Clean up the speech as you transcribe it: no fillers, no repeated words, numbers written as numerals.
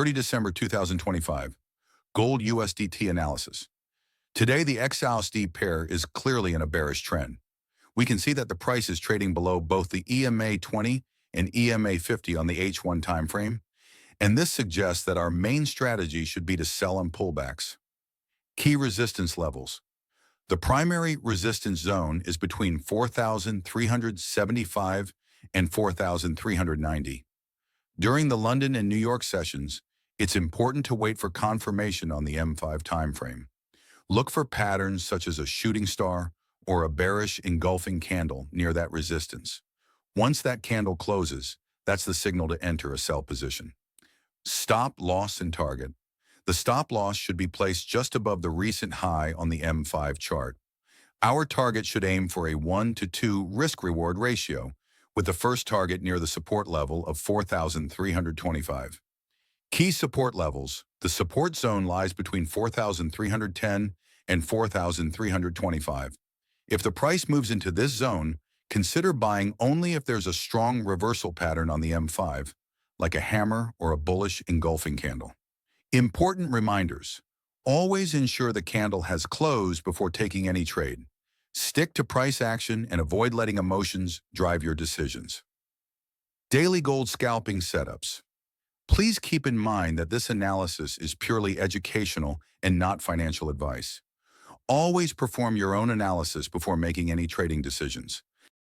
30 December 2025, Gold USDT analysis. Today, the XAUSD pair is clearly in a bearish trend. We can see that the price is trading below both the EMA 20 and EMA 50 on the H1 timeframe, and this suggests that our main strategy should be to sell on pullbacks. Key resistance levels. The primary resistance zone is between 4,375 and 4,390. During the London and New York sessions, it's important to wait for confirmation on the M5 timeframe. Look for patterns such as a shooting star or a bearish engulfing candle near that resistance. Once that candle closes, that's the signal to enter a sell position. Stop loss and target. The stop loss should be placed just above the recent high on the M5 chart. Our target should aim for a 1 to 2 risk-reward ratio, with the first target near the support level of 4,325. Key support levels. The support zone lies between 4,310 and 4,325. If the price moves into this zone, consider buying only if there's a strong reversal pattern on the M5, like a hammer or a bullish engulfing candle. Important reminders. Always ensure the candle has closed before taking any trade. Stick to price action and avoid letting emotions drive your decisions. Daily gold scalping setups. Please keep in mind that this analysis is purely educational and not financial advice. Always perform your own analysis before making any trading decisions.